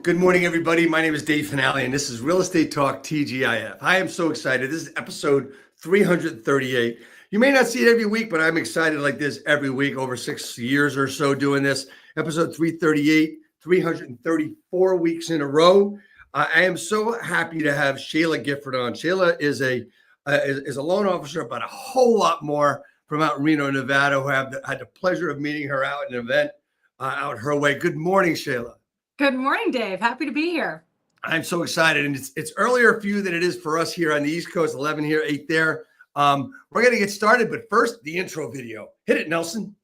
Good morning, everybody. My name is Dave Finale, and this is Real Estate Talk TGIF. I am so excited. This is episode 338. You may not see it every week, but I'm excited like this every week, over 6 years or so doing this. Episode 338, 334 weeks in a row. I am so happy to have Shayla Gifford on. Shayla is a loan officer, but a whole lot more from out in Reno, Nevada, who had the pleasure of meeting her out at an event out her way. Good morning, Shayla. Good morning, Dave. Happy to be here. I'm so excited. And it's earlier for you than it is for us here on the East Coast, 11 here, 8 there. We're going to get started, but first, the intro video. Hit it, Nelson.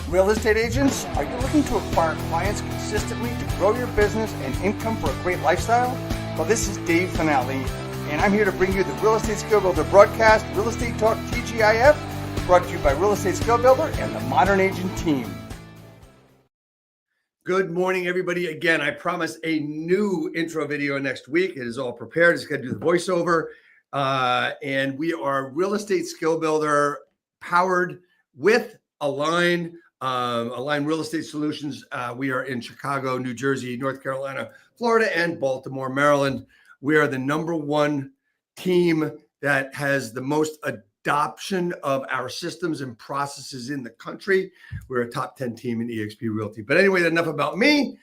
Real estate agents, are you looking to acquire clients consistently to grow your business and income for a great lifestyle? Well, this is Dave Finale, and I'm here to bring you the Real Estate Skill Builder broadcast, Real Estate Talk TGIF, brought to you by Real Estate Skill Builder and the Modern Agent team. Good morning, everybody. Again, I promise a new intro video next week. It is all prepared. Just got to do the voiceover. And we are Real Estate Skill Builder powered with Align Real Estate Solutions. We are in Chicago, New Jersey, North Carolina, Florida, and Baltimore, Maryland. We are the number one team that has the most adoption of our systems and processes in the country. We're a top 10 team in eXp Realty. But anyway, enough about me.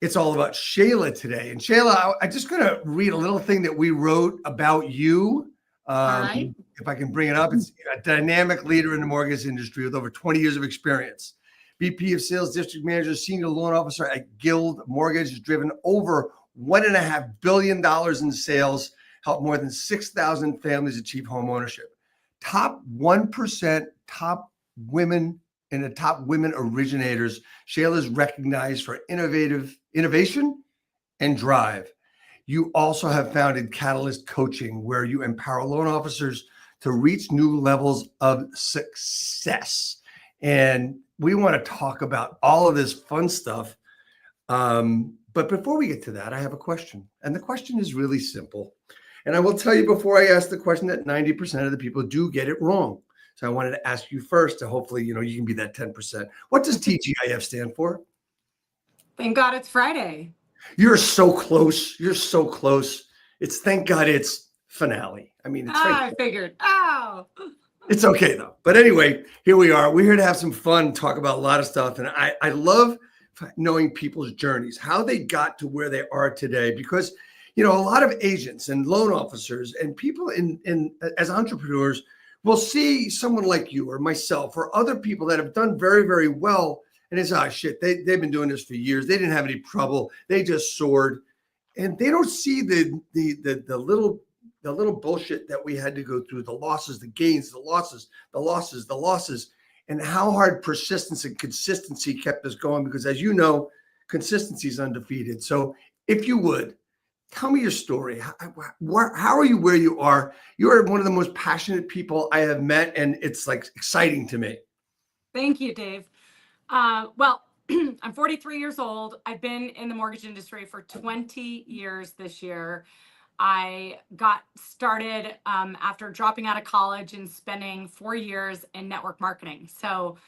It's all about Shayla today. And Shayla, I'm just going to read a little thing that we wrote about you. Right. If I can bring it up, it's a dynamic leader in the mortgage industry with over 20 years of experience. VP of Sales, District Manager, Senior Loan Officer at Guild Mortgage, has driven over $1.5 billion in sales, helped more than 6,000 families achieve home ownership. Top 1%, top women in the top women originators. Shayla is recognized for innovation and drive. You also have founded Catalyst Coaching, where you empower loan officers to reach new levels of success. And we want to talk about all of this fun stuff. But before we get to that, I have a question. And the question is really simple. And I will tell you before I ask the question that 90% of the people do get it wrong. So I wanted to ask you first to hopefully, you can be that 10%. What does TGIF stand for? Thank God it's Friday. You're so close. You're so close. It's thank God it's finale. I mean, it's I figured. Oh. It's okay though. But anyway, here we are. We're here to have some fun, talk about a lot of stuff. And I love knowing people's journeys, how they got to where they are today, because a lot of agents and loan officers and people in as entrepreneurs will see someone like you or myself or other people that have done very, very well. And it's, shit, they've been doing this for years. They didn't have any trouble. They just soared. And they don't see the little bullshit that we had to go through, the losses, the gains, the losses, and how hard persistence and consistency kept us going. Because as you know, consistency is undefeated. So if you would, tell me your story. How are you where you are? You are one of the most passionate people I have met, and it's like exciting to me. Thank you, Dave. Well, I'm 43 years old. I've been in the mortgage industry for 20 years this year. I got started after dropping out of college and spending 4 years in network marketing. So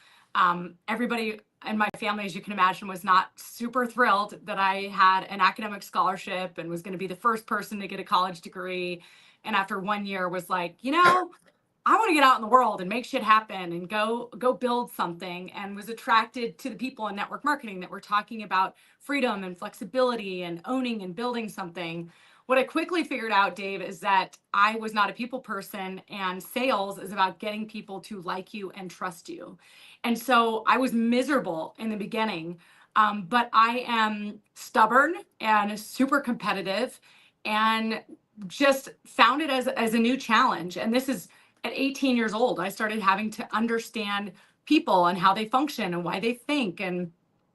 everybody in my family, as you can imagine, was not super thrilled that I had an academic scholarship and was going to be the first person to get a college degree. And after 1 year was like, I want to get out in the world and make shit happen and go build something, and was attracted to the people in network marketing that were talking about freedom and flexibility and owning and building something. What I quickly figured out, Dave, is that I was not a people person, and sales is about getting people to like you and trust you. And so I was miserable in the beginning, but I am stubborn and super competitive and just found it as a new challenge. And this is at 18 years old. I started having to understand people and how they function and why they think, and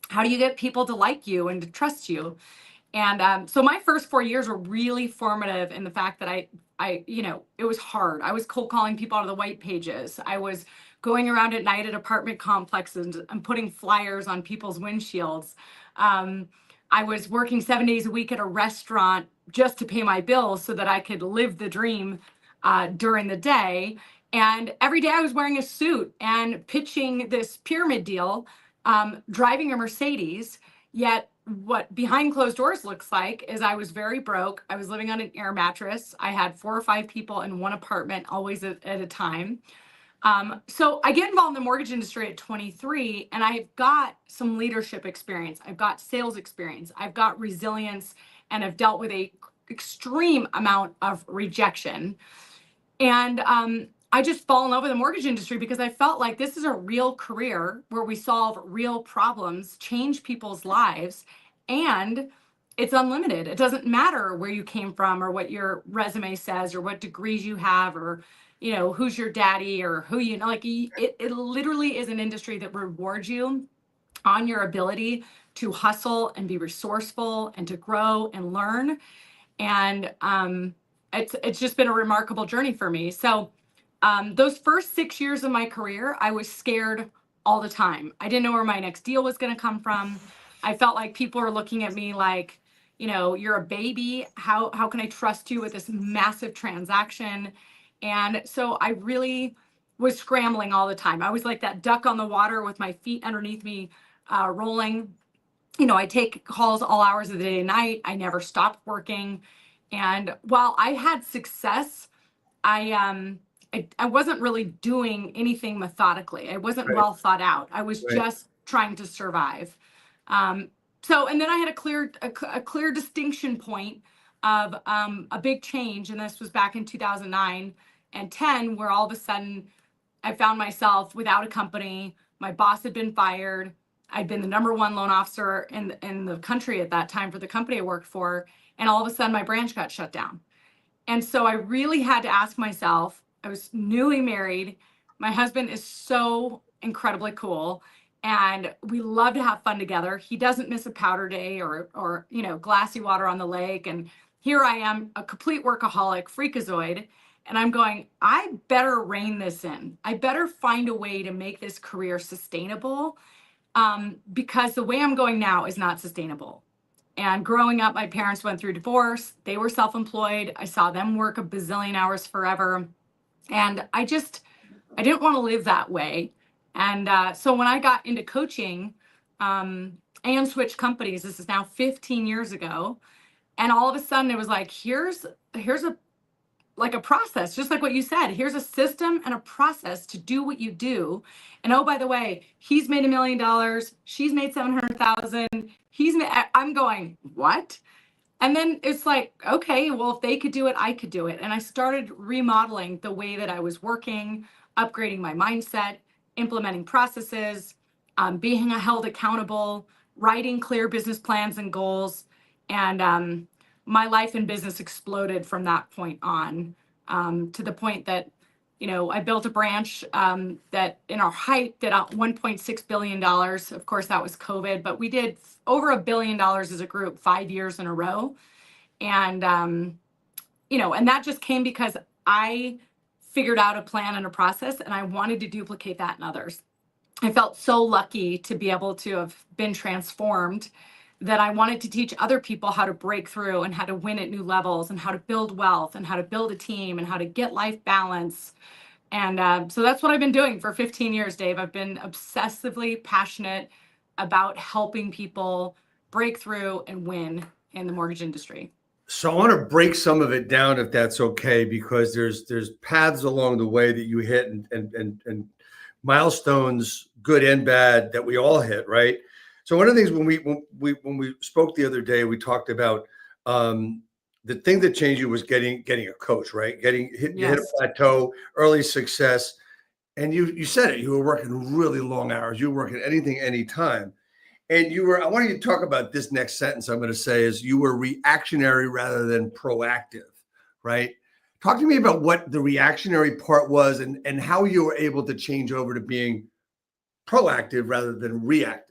how do you get people to like you and to trust you. And so my first 4 years were really formative in the fact that I, it was hard. I was cold calling people out of the white pages. I was going around at night at apartment complexes and putting flyers on people's windshields. I was working 7 days a week at a restaurant just to pay my bills so that I could live the dream during the day. And every day I was wearing a suit and pitching this pyramid deal, driving a Mercedes. Yet what behind closed doors looks like is I was very broke. I was living on an air mattress. I had 4 or 5 people in one apartment, always at a time. So I get involved in the mortgage industry at 23, and I've got some leadership experience. I've got sales experience. I've got resilience, and I've dealt with a extreme amount of rejection. And I just fall in love with the mortgage industry because I felt like this is a real career where we solve real problems, change people's lives, and it's unlimited. It doesn't matter where you came from or what your resume says or what degrees you have or who's your daddy or who like it literally is an industry that rewards you on your ability to hustle and be resourceful and to grow and learn. And it's just been a remarkable journey for me. So those first 6 years of my career, I was scared all the time. I didn't know where my next deal was going to come from. I felt like people were looking at me like, you're a baby. How can I trust you with this massive transaction? And so I really was scrambling all the time. I was like that duck on the water with my feet underneath me, rolling. I take calls all hours of the day and night. I never stopped working. And while I had success, I wasn't really doing anything methodically. I wasn't Right. well thought out. I was Right. just trying to survive. And then I had a clear distinction point of a big change, and this was back in 2009 and 10, where all of a sudden I found myself without a company. My boss had been fired. I'd been the number 1 loan officer in the country at that time for the company I worked for, and all of a sudden my branch got shut down. And so I really had to ask myself, I was newly married. My husband is so incredibly cool, and we love to have fun together. He doesn't miss a powder day or glassy water on the lake. And here I am, a complete workaholic, freakazoid. And I'm going, I better rein this in. I better find a way to make this career sustainable, because the way I'm going now is not sustainable. And growing up, my parents went through divorce. They were self-employed. I saw them work a bazillion hours forever. And I didn't want to live that way. And so when I got into coaching and switched companies, this is now 15 years ago. And all of a sudden it was like, here's a process, just like what you said. Here's a system and a process to do what you do. And oh, by the way, he's made $1 million. She's made 700,000. I'm going, what? And then it's like, okay, well, if they could do it, I could do it. And I started remodeling the way that I was working, upgrading my mindset, implementing processes, being held accountable, writing clear business plans and goals. And my life and business exploded from that point on, to the point that, I built a branch that in our height did $1.6 billion. Of course, that was COVID, but we did over $1 billion as a group 5 years in a row. And, and that just came because I figured out a plan and a process, and I wanted to duplicate that in others. I felt so lucky to be able to have been transformed that I wanted to teach other people how to break through and how to win at new levels and how to build wealth and how to build a team and how to get life balance. And so that's what I've been doing for 15 years, Dave. I've been obsessively passionate about helping people break through and win in the mortgage industry. So I want to break some of it down, if that's okay, because there's paths along the way that you hit and milestones, good and bad, that we all hit, right? So one of the things when we spoke the other day, we talked about the thing that changed you was getting a coach, right? You hit a plateau, early success, and you said it. You were working really long hours. You were working anything, anytime, and I want you to talk about this next sentence I'm going to say is you were reactionary rather than proactive, right? Talk to me about what the reactionary part was and how you were able to change over to being proactive rather than reactive.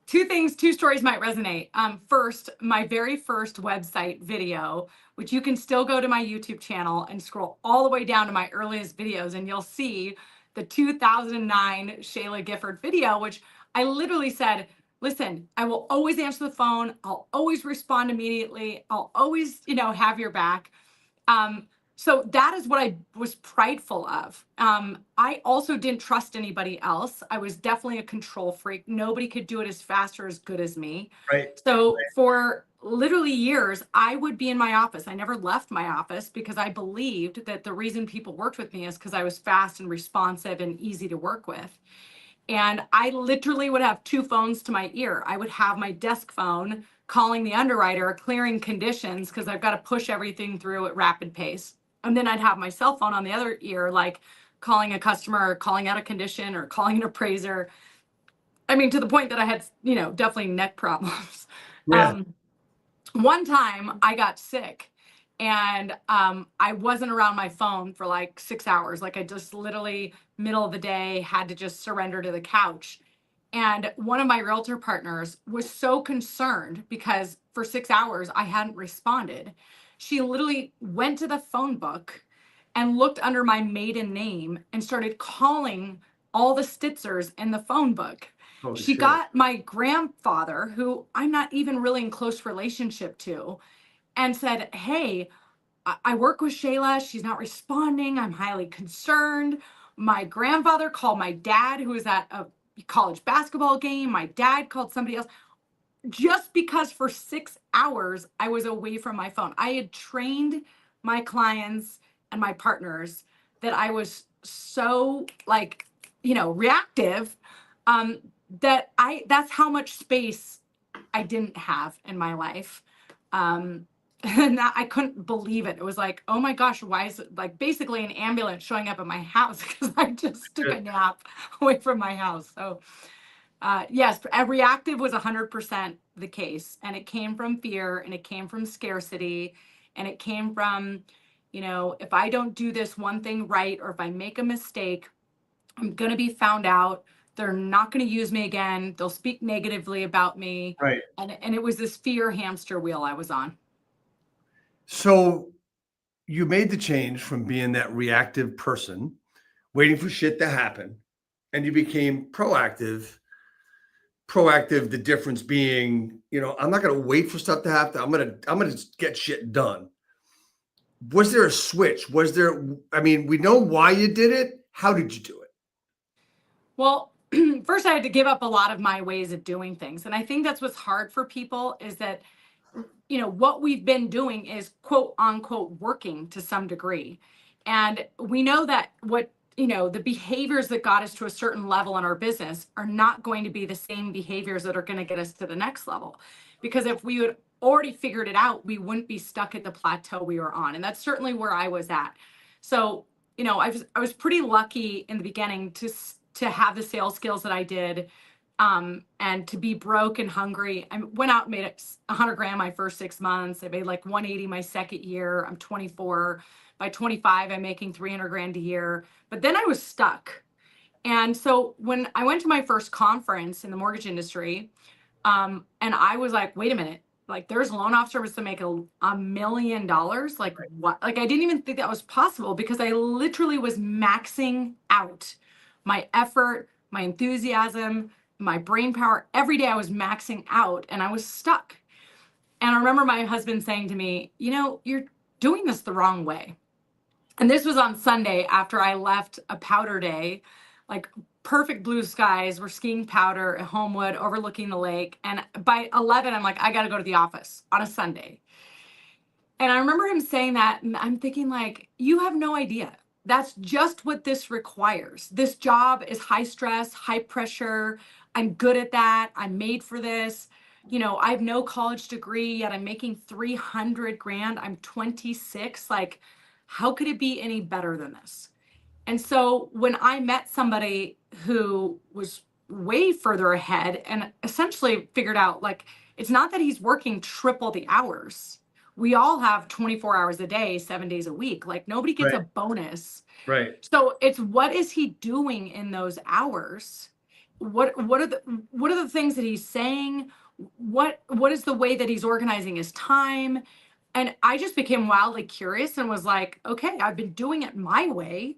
Two stories might resonate. First, my very first website video, which you can still go to my YouTube channel and scroll all the way down to my earliest videos, and you'll see the 2009 Shayla Gifford video, which I literally said, listen, I will always answer the phone. I'll always respond immediately. I'll always, have your back. So that is what I was prideful of. I also didn't trust anybody else. I was definitely a control freak. Nobody could do it as fast or as good as me. Right. So for literally years, I would be in my office. I never left my office because I believed that the reason people worked with me is because I was fast and responsive and easy to work with. And I literally would have two phones to my ear. I would have my desk phone calling the underwriter, clearing conditions, because I've got to push everything through at rapid pace. And then I'd have my cell phone on the other ear, like calling a customer, or calling out a condition, or calling an appraiser. I mean, to the point that I had, definitely neck problems. Yeah. One time I got sick and I wasn't around my phone for like 6 hours. Like I just literally middle of the day had to just surrender to the couch. And one of my realtor partners was so concerned because for 6 hours I hadn't responded. She literally went to the phone book and looked under my maiden name and started calling all the Stitzers in the phone book. Holy She shit. got my grandfather, who I'm not even really in close relationship to, and said, "Hey, I work with Shayla. She's not responding. I'm highly concerned." My grandfather called my dad, who was at a college basketball game. My dad called somebody else just because for 6 hours I was away from my phone. I had trained my clients and my partners that I was so reactive, that's how much space I didn't have in my life. And that I couldn't believe it. It was like, oh my gosh, why is it like basically an ambulance showing up at my house because I just took a nap away from my house. So yes, a reactive was 100% the case. And it came from fear and it came from scarcity. And it came from, if I don't do this one thing right, or if I make a mistake, I'm going to be found out. They're not going to use me again. They'll speak negatively about me. Right. And it was this fear hamster wheel I was on. So you made the change from being that reactive person, waiting for shit to happen, and you became proactive. The difference being, I'm not going to wait for stuff to happen. I'm going to get shit done. Was there a switch? We know why you did it. How did you do it? Well, first I had to give up a lot of my ways of doing things. And I think that's what's hard for people is that, what we've been doing is quote unquote working to some degree. And we know that the behaviors that got us to a certain level in our business are not going to be the same behaviors that are going to get us to the next level. Because if we had already figured it out, we wouldn't be stuck at the plateau we were on. And that's certainly where I was at. So, I was pretty lucky in the beginning to have the sales skills that I did. And to be broke and hungry. I went out and made $100,000 my first 6 months. I made like 180 my second year. I'm 24. By 25, I'm making $300,000 a year. But then I was stuck. And so when I went to my first conference in the mortgage industry, and I was like, wait a minute, like there's loan officers that make $1 million. Like what? Like I didn't even think that was possible because I literally was maxing out my effort, my enthusiasm, my brain power. Every day I was maxing out and I was stuck. And I remember my husband saying to me, you're doing this the wrong way. And this was on Sunday after I left a powder day, like perfect blue skies. We're skiing powder at Homewood overlooking the lake. And by 11, I'm like, I got to go to the office on a Sunday. And I remember him saying that, and I'm thinking like, you have no idea. That's just what this requires. This job is high stress, high pressure. I'm good at that. I'm made for this. I have no college degree yet. I'm making $300,000. I'm 26. Like, how could it be any better than this? And so when I met somebody who was way further ahead and essentially figured out like, it's not that he's working triple the hours. We all have 24 hours a day, 7 days a week. Like nobody gets a bonus. Right. So it's what is he doing in those hours? What are the things that he's saying? What is the way that he's organizing his time? And I just became wildly curious and was like, okay, I've been doing it my way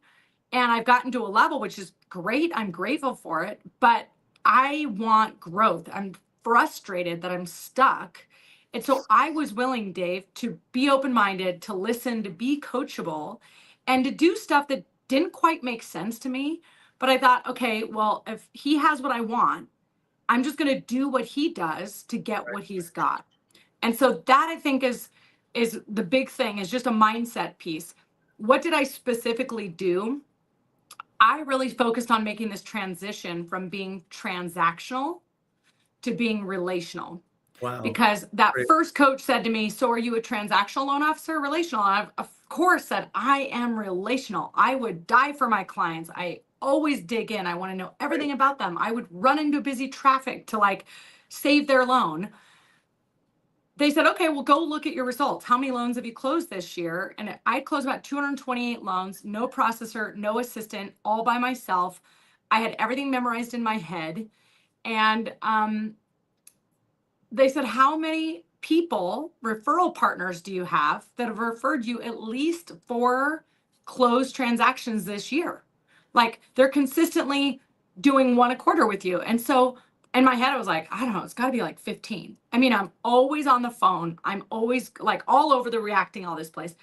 and I've gotten to a level, which is great. I'm grateful for it, but I want growth. I'm frustrated that I'm stuck And so I was willing, Dave, to be open-minded, to listen, to be coachable, and to do stuff that didn't quite make sense to me. But I thought, okay, well, if he has what I want, I'm just going to do what he does to get what he's got. And so that, I think, is the big thing, is just a mindset piece. What did I specifically do? I really focused on making this transition from being transactional to being relational. Wow. Because that Great. first coach said to me, so are you a transactional loan officer or relational? And I, of course, said, I am relational. I would die for my clients. I always dig in. I want to know everything about them. I would run into busy traffic to like save their loan. They said, okay, well, go look at your results. How many loans have you closed this year? And I closed about 228 loans, no processor, no assistant, all by myself. I had everything memorized in my head. And they said, how many people, referral partners, do you have that have referred you at least 4 closed transactions this year? Like, they're consistently doing 1 a quarter with you. And so in my head, I was like, I don't know, it's got to be like 15. I mean, I'm always on the phone. I'm always like all over the reacting, all this place.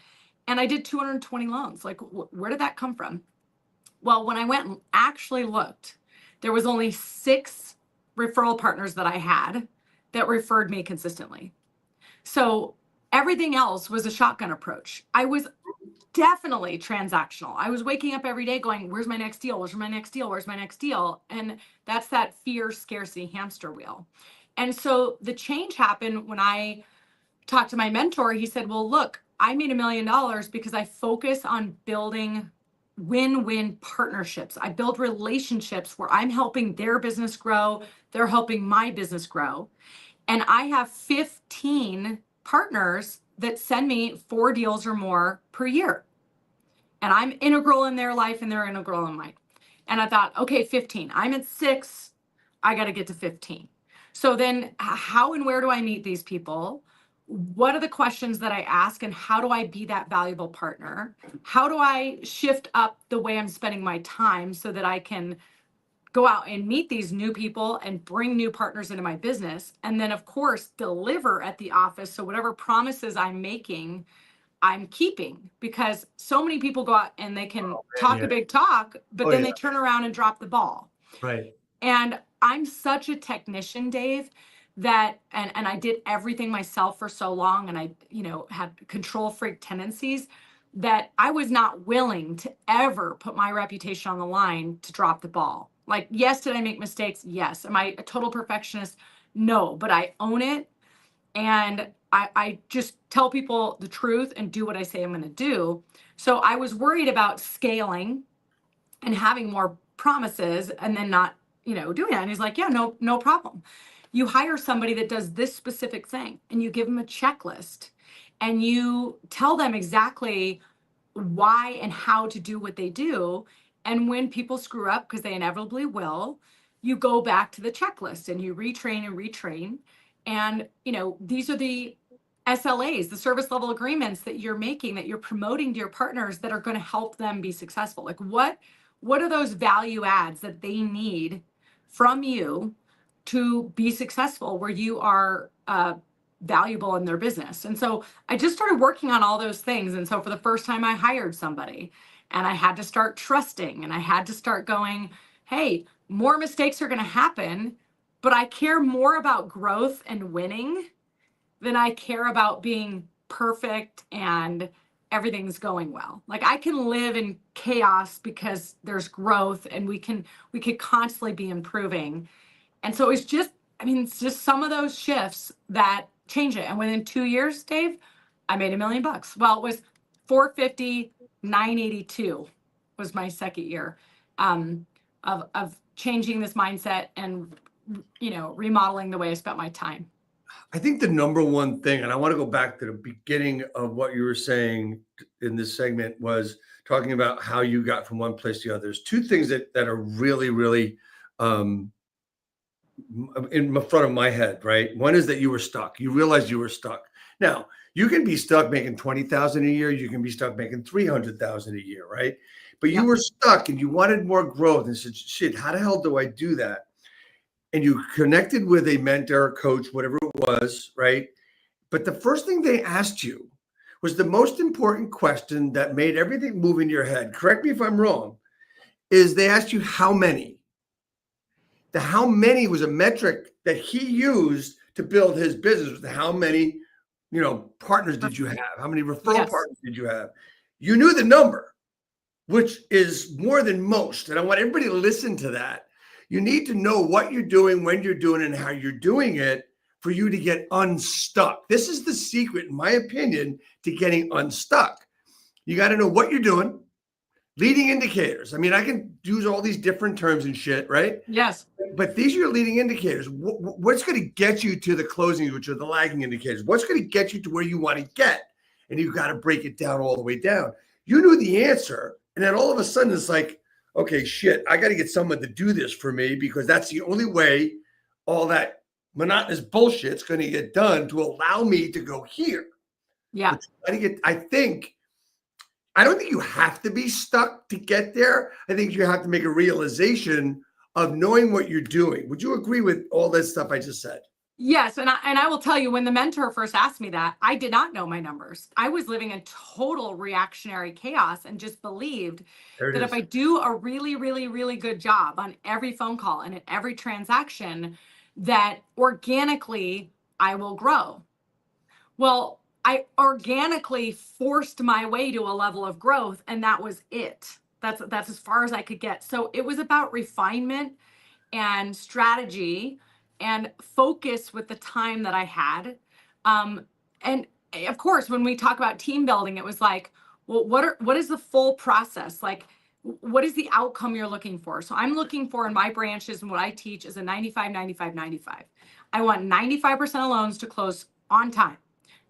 And I did 220 loans. Like, where did that come from? Well, when I went and actually looked, there was only 6 referral partners that I had that referred me consistently. So everything else was a shotgun approach. I was definitely transactional. I was waking up every day going, where's my next deal? Where's my next deal? Where's my next deal? And that's that fear scarcity hamster wheel. And so the change happened when I talked to my mentor. He said, well, look, I made $1 million because I focus on building win-win partnerships. I build relationships where I'm helping their business grow. They're helping my business grow. And I have 15 partners that send me 4 deals or more per year. And I'm integral in their life and they're integral in mine. And I thought, okay, 15. I'm at 6. I got to get to 15. So then how and where do I meet these people? What are the questions that I ask, and how do I be that valuable partner? How do I shift up the way I'm spending my time so that I can go out and meet these new people and bring new partners into my business? And then, of course, deliver at the office. So whatever promises I'm making, I'm keeping, because so many people go out and they can talk a big talk, but then they turn around and drop the ball. Right. And I'm such a technician, Dave, that, and I did everything myself for so long, and I, had control freak tendencies, that I was not willing to ever put my reputation on the line to drop the ball. Like, yes, did I make mistakes? Yes. Am I a total perfectionist? No, but I own it. And I just tell people the truth and do what I say I'm going to do. So I was worried about scaling and having more promises and then not, doing that. And he's like, yeah, no problem. You hire somebody that does this specific thing, and you give them a checklist, and you tell them exactly why and how to do what they do. And when people screw up, because they inevitably will, you go back to the checklist and you retrain and retrain. And, these are the SLAs, the service level agreements that you're making, that you're promoting to your partners, that are going to help them be successful. Like, what are those value adds that they need from you to be successful, where you are valuable in their business? And so I just started working on all those things. And so for the first time, I hired somebody, and I had to start trusting, and I had to start going, hey, more mistakes are going to happen, but I care more about growth and winning than I care about being perfect and everything's going well. Like, I can live in chaos because there's growth, and we could constantly be improving. And so it's just some of those shifts that change it. And within 2 years, Dave, I made $1 million. Well, it was 450, 982 was my second year of changing this mindset and, remodeling the way I spent my time. I think the number one thing, and I want to go back to the beginning of what you were saying in this segment, was talking about how you got from one place to the other. There's 2 things that are really, really in front of my head, right? One is that you were stuck. You realized you were stuck. Now, you can be stuck making $20,000 a year. You can be stuck making $300,000 a year, right? But you were stuck and you wanted more growth, and said, shit, how the hell do I do that? And you connected with a mentor, coach, whatever it was, right? But the first thing they asked you was the most important question that made everything move in your head. Correct me if I'm wrong, is they asked you how many. The how many was a metric that he used to build his business. How many, partners did you have? How many referral partners did you have? You knew the number, which is more than most. And I want everybody to listen to that. You need to know what you're doing, when you're doing it, and how you're doing it for you to get unstuck. This is the secret, in my opinion, to getting unstuck. You got to know what you're doing. Leading indicators. I mean, I can use all these different terms and shit, right? Yes. But these are your leading indicators. What's going to get you to the closings, which are the lagging indicators? What's going to get you to where you want to get? And you've got to break it down all the way down. You knew the answer. And then all of a sudden it's like, okay, shit, I got to get someone to do this for me because that's the only way all that monotonous bullshit's going to get done to allow me to go here. Yeah. I don't think you have to be stuck to get there. I think you have to make a realization of knowing what you're doing. Would you agree with all this stuff I just said? Yes. And I will tell you, when the mentor first asked me that, I did not know my numbers. I was living in total reactionary chaos and just believed that if I do a really, really, really good job on every phone call and at every transaction, that organically I will grow. Well, I organically forced my way to a level of growth, and that was it. That's as far as I could get. So it was about refinement and strategy and focus with the time that I had. And of course, when we talk about team building, it was like, well, what is the full process? Like, what is the outcome you're looking for? So I'm looking for, in my branches and what I teach, is a 95, 95, 95. I want 95% of loans to close on time,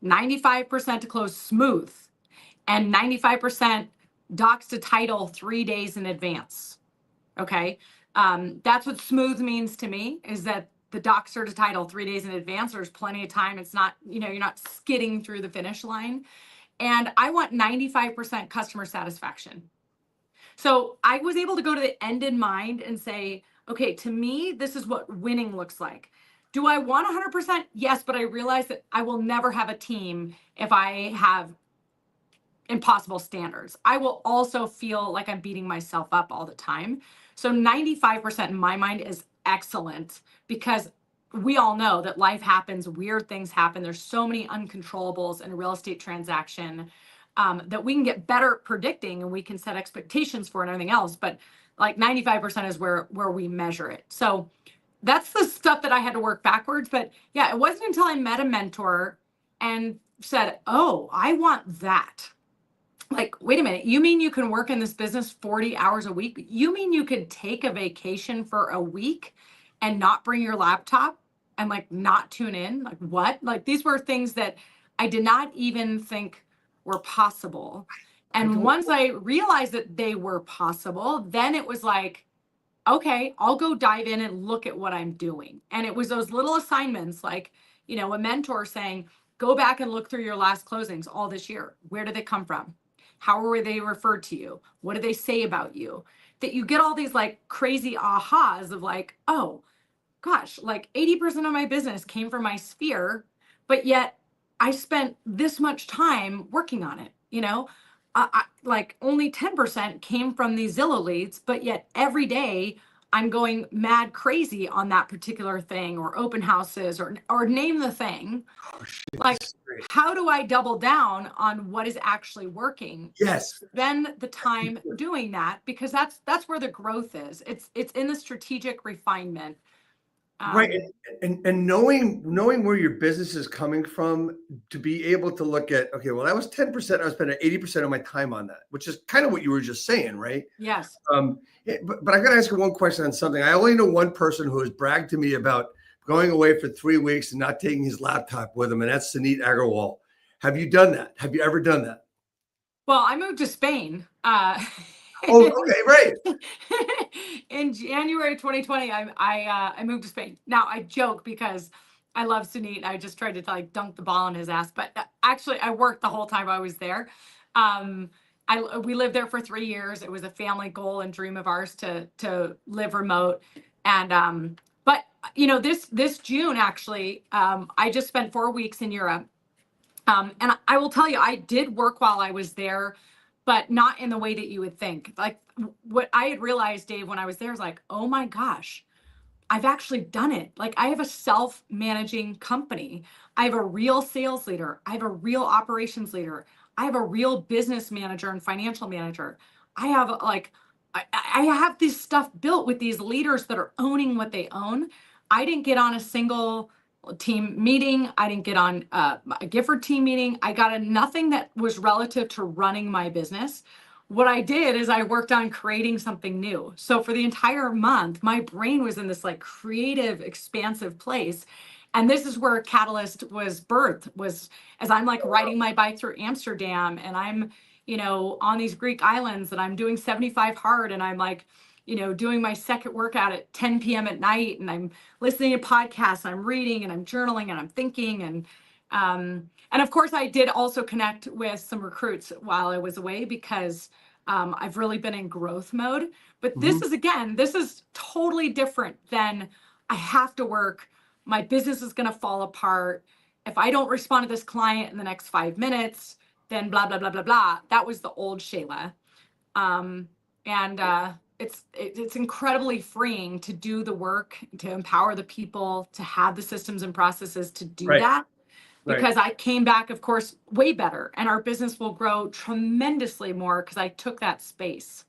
95% to close smooth, and 95% docs to title 3 days in advance. Okay. That's what smooth means to me, is that the docs are to title 3 days in advance. There's plenty of time. It's not, you're not skidding through the finish line. And I want 95% customer satisfaction. So I was able to go to the end in mind and say, okay, to me, this is what winning looks like. Do I want 100%? Yes, but I realize that I will never have a team if I have impossible standards. I will also feel like I'm beating myself up all the time. So 95% in my mind is excellent, because we all know that life happens, weird things happen. There's so many uncontrollables in a real estate transaction that we can get better at predicting, and we can set expectations for and everything else. But like 95% is where we measure it. So that's the stuff that I had to work backwards. But yeah, it wasn't until I met a mentor and said, oh, I want that. Like, wait a minute, you mean you can work in this business 40 hours a week? You mean you could take a vacation for a week and not bring your laptop and like not tune in? Like, what? Like, these were things that I did not even think were possible. And once I realized that they were possible, then it was like, okay, I'll go dive in and look at what I'm doing. And it was those little assignments, like, a mentor saying, go back and look through your last closings all this year. Where did they come from? How were they referred to you? What did they say about you? That you get all these like crazy ahas of like, oh gosh, like 80% of my business came from my sphere, but yet I spent this much time working on it. Like only 10% came from these Zillow leads, but yet every day I'm going mad crazy on that particular thing, or open houses, or name the thing. Oh, shit, like, how do I double down on what is actually working? Yes. Spend the time doing that, because that's where the growth is. It's in the strategic refinement. Right. And knowing where your business is coming from, to be able to look at, okay, well, that was 10%. I was spending 80% of my time on that, which is kind of what you were just saying, right? Yes. But I got to ask you one question on something. I only know one person who has bragged to me about going away for 3 weeks and not taking his laptop with him, and that's Suneet Agarwal. Have you done that? Have you ever done that? Well, I moved to Spain. Oh, okay, right. In January 2020, I moved to Spain. Now I joke because I love Suneet. I just tried to like dunk the ball in his ass, but actually I worked the whole time I was there. We lived there for 3 years. It was a family goal and dream of ours to live remote. And but this June actually, I just spent 4 weeks in Europe. And I will tell you, I did work while I was there, but not in the way that you would think. Like what I had realized, Dave, when I was there is like, oh my gosh, I've actually done it. Like I have a self-managing company. I have a real sales leader. I have a real operations leader. I have a real business manager and financial manager. I have like, I have this stuff built with these leaders that are owning what they own. I didn't get on a single team meeting. I didn't get on a Gifford team meeting. I got a nothing that was relative to running my business. What I did is I worked on creating something new. So for the entire month, my brain was in this like creative, expansive place. And this is where Catalyst was birthed, was as I'm like riding my bike through Amsterdam and I'm, on these Greek islands and I'm doing 75 hard and I'm like, doing my second workout at 10 p.m. at night and I'm listening to podcasts, I'm reading and I'm journaling and I'm thinking and of course I did also connect with some recruits while I was away because I've really been in growth mode. But this is totally different than I have to work. My business is going to fall apart. If I don't respond to this client in the next 5 minutes, then blah, blah, blah, blah, blah. That was the old Shayla. It's incredibly freeing to do the work, to empower the people, to have the systems and processes to do that. Because I came back, of course, way better and our business will grow tremendously more because I took that space.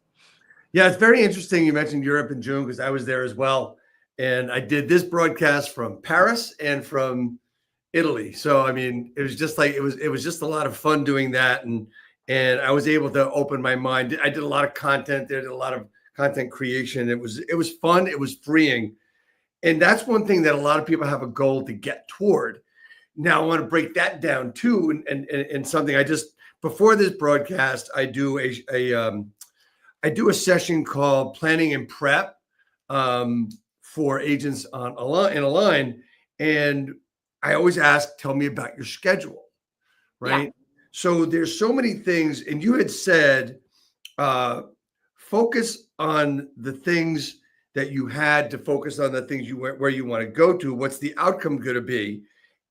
Yeah, it's very interesting. You mentioned Europe in June because I was there as well. And I did this broadcast from Paris and from Italy. So, I mean, it was just like, it was just a lot of fun doing that. And I was able to open my mind. I did a lot of content there, did a lot of content creation. It was fun. It was freeing. And that's one thing that a lot of people have a goal to get toward. Now I want to break that down too, and something I just before this broadcast I do a session called Planning and Prep for agents in a line, and I always ask, tell me about your schedule, right? Yeah. So there's so many things, and you had said focus on the things that you had to focus on, the things where you want to go to. What's the outcome going to be?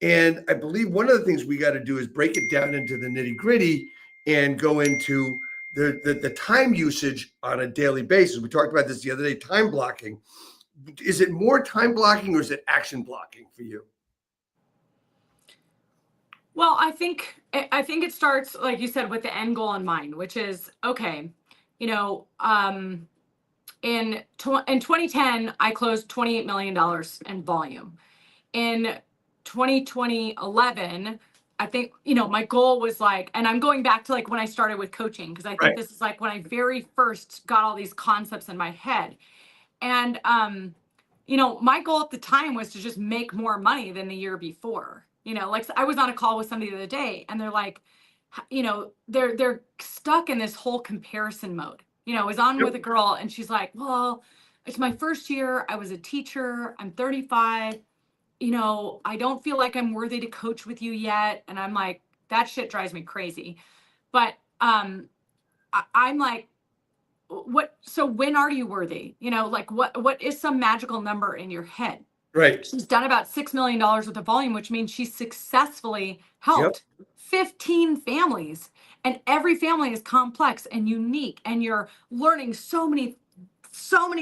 And I believe one of the things we got to do is break it down into the nitty gritty and go into the time usage on a daily basis. We talked about this the other day, time blocking. Is it more time blocking or is it action blocking for you? Well, I think it starts, like you said, with the end goal in mind, which is, okay, in 2010, I closed $28 million in volume. In 2011, I think, my goal was like, and I'm going back to like when I started with coaching, because I think this is like when I very first got all these concepts in my head. And, my goal at the time was to just make more money than the year before. Like I was on a call with somebody the other day and they're like, they're stuck in this whole comparison mode. I was on with a girl and she's like, well, it's my first year. I was a teacher. I'm 35. I don't feel like I'm worthy to coach with you yet. And I'm like, that shit drives me crazy. But I'm like, so when are you worthy? Like what is some magical number in your head? Right. She's done about $6 million worth of volume, which means she successfully helped 15 families. And every family is complex and unique. And you're learning so many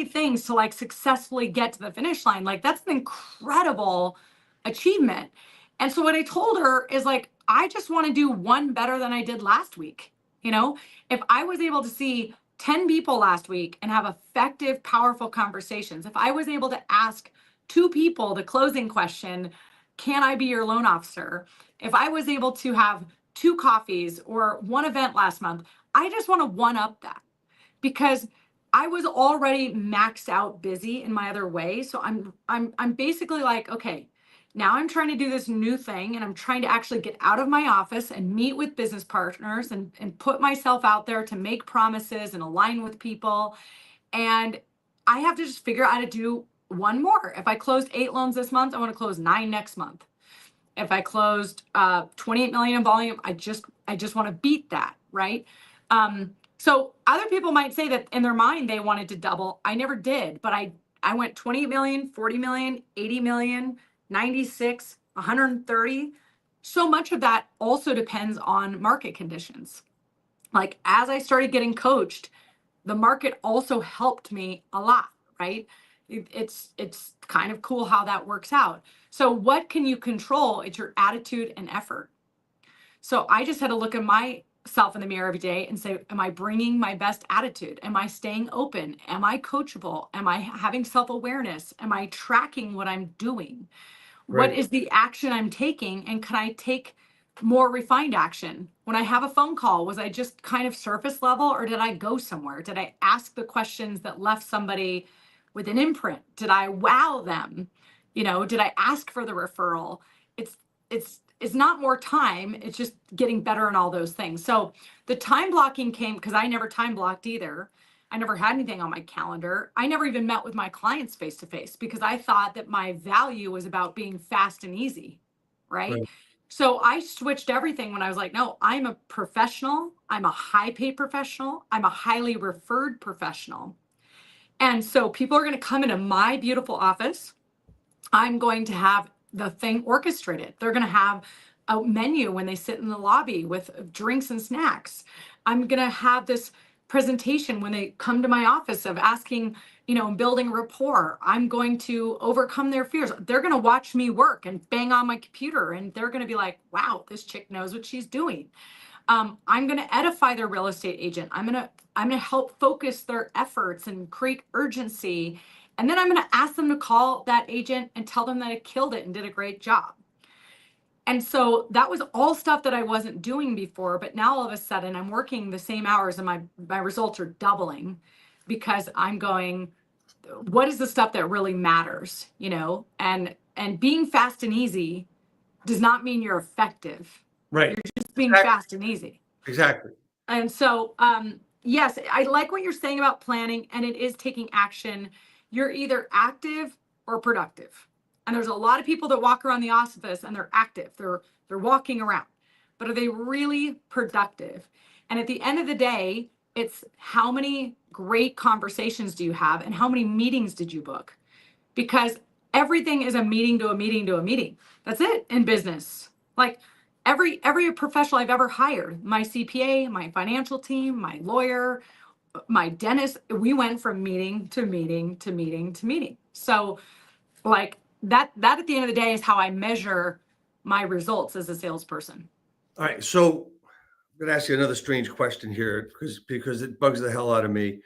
things to like successfully get to the finish line. Like that's an incredible achievement. And so what I told her is like, I just want to do one better than I did last week. If I was able to see 10 people last week and have effective, powerful conversations, if I was able to ask 2 people the closing question, can I be your loan officer? If I was able to have 2 coffees or 1 event last month, I just want to one up that because I was already maxed out busy in my other way. So I'm basically like, okay, now I'm trying to do this new thing and I'm trying to actually get out of my office and meet with business partners and put myself out there to make promises and align with people. And I have to just figure out how to do one more. If I closed 8 loans this month, I want to close 9 next month. If I closed 28 million in volume, I just want to beat that, right? So other people might say that in their mind they wanted to double. I never did, but I went 28 million, 40 million, 80 million, 96, 130 so much of that also depends on market conditions. Like as I started getting coached, the market also helped me a lot, right? It's kind of cool how that works out. So what can you control? It's your attitude and effort. So I just had to look at myself in the mirror every day and say, am I bringing my best attitude? Am I staying open? Am I coachable? Am I having self-awareness? Am I tracking what I'm doing? What Right. is the action I'm taking? And can I take more refined action? When I have a phone call, was I just kind of surface level, or did I go somewhere? Did I ask the questions that left somebody with an imprint? Did I wow them? Did I ask for the referral? It's not more time. It's just getting better in all those things. So the time blocking came because I never time blocked either. I never had anything on my calendar. I never even met with my clients face to face because I thought that my value was about being fast and easy, right? Right. So I switched everything when I was like, no, I'm a professional. I'm a high paid professional. I'm a highly referred professional. And so people are going to come into my beautiful office. I'm going to have the thing orchestrated. They're going to have a menu when they sit in the lobby with drinks and snacks. I'm going to have this presentation when they come to my office of asking, building rapport. I'm going to overcome their fears. They're going to watch me work and bang on my computer, and they're going to be like, wow, this chick knows what she's doing. I'm going to edify their real estate agent. I'm going to help focus their efforts and create urgency. And then I'm going to ask them to call that agent and tell them that I killed it and did a great job. And so that was all stuff that I wasn't doing before. But now all of a sudden I'm working the same hours and my results are doubling because I'm going, what is the stuff that really matters, and being fast and easy does not mean you're effective. Right. You're just being Exactly. fast and easy. Exactly. And so, yes, I like what you're saying about planning, and it is taking action. You're either active or productive. And there's a lot of people that walk around the office and they're active. They're walking around. But are they really productive? And at the end of the day, it's how many great conversations do you have and how many meetings did you book? Because everything is a meeting to a meeting to a meeting. That's it in business. Like every professional I've ever hired, my CPA, my financial team, my lawyer, my dentist, we went from meeting to meeting to meeting to meeting. So like that at the end of the day is how I measure my results as a salesperson. All right. So I'm going to ask you another strange question here because it bugs the hell out of me.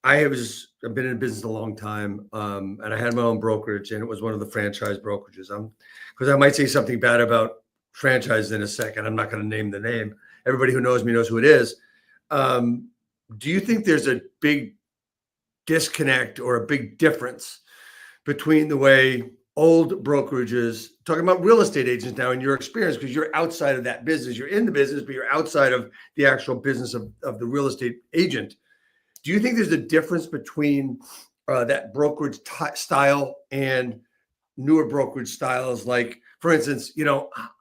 I've been in business a long time, and I had my own brokerage, and it was one of the franchise brokerages. Because I might say something bad about franchise in a second. I'm not going to name the name. Everybody who knows me knows who it is. Do you think there's a big disconnect or a big difference between the way old brokerages, talking about real estate agents now in your experience, because you're outside of that business, you're in the business, but you're outside of the actual business of the real estate agent. Do you think there's a difference between that brokerage style and newer brokerage styles? Like, for instance,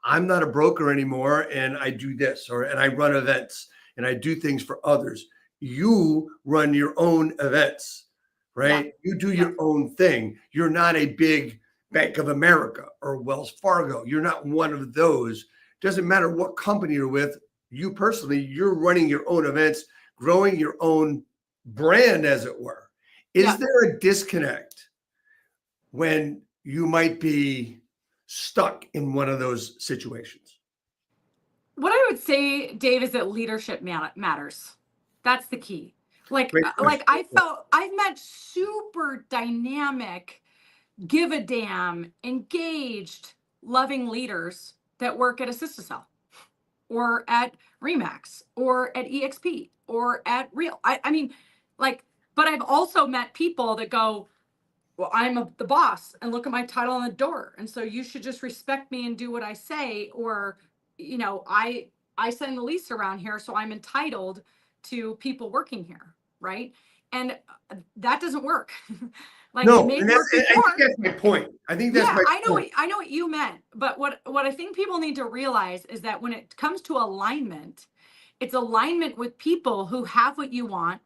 I'm not a broker anymore and I do this, and I run events and I do things for others. You run your own events, right? Yeah. You do your own thing. You're not a big Bank of America or Wells Fargo. You're not one of those. Doesn't matter what company you're with. You personally, you're running your own events, growing your own brand, as it were. Is there a disconnect when you might be stuck in one of those situations? What I would say, Dave, is that leadership matters. That's the key. Like I've met super dynamic, give a damn, engaged, loving leaders that work at Assist-A-Cell or at Remax or at EXP or at Real. I mean, but I've also met people that go, well, I'm the boss and look at my title on the door. And so you should just respect me and do what I say. Or, I sign the lease around here, so I'm entitled to people working here. Right. And that doesn't work. No, and I think that's my point. I think that's my point. I know what you meant. But what I think people need to realize is that when it comes to alignment, it's alignment with people who have what you want,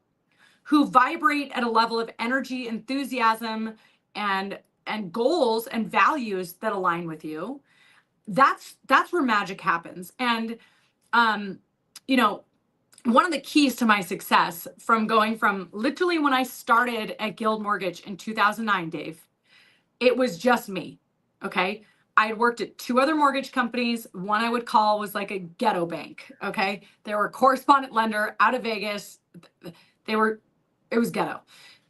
who vibrate at a level of energy, enthusiasm, and goals and values that align with you. that's where magic happens. And, you know, one of the keys to my success from going from literally when I started at Guild Mortgage in 2009, Dave, it was just me. Okay. I had worked at 2 other mortgage companies. One I would call was like a ghetto bank. Okay. They were a correspondent lender out of Vegas. It was ghetto.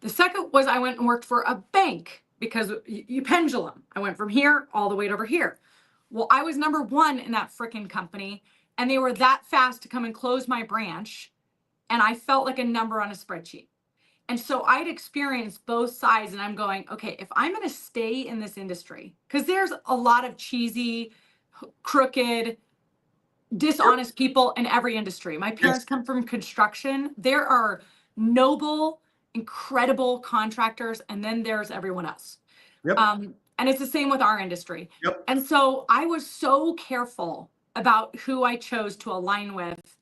The second was I went and worked for a bank because you pendulum. I went from here all the way over here. Well, I was number 1 in that freaking company, and they were that fast to come and close my branch. And I felt like a number on a spreadsheet. And so I'd experienced both sides, and I'm going, okay, if I'm going to stay in this industry, because there's a lot of cheesy, crooked, dishonest people in every industry. My parents come from construction. There are noble, incredible contractors, and then there's everyone else. Yep. And it's the same with our industry. Yep. And so I was so careful about who I chose to align with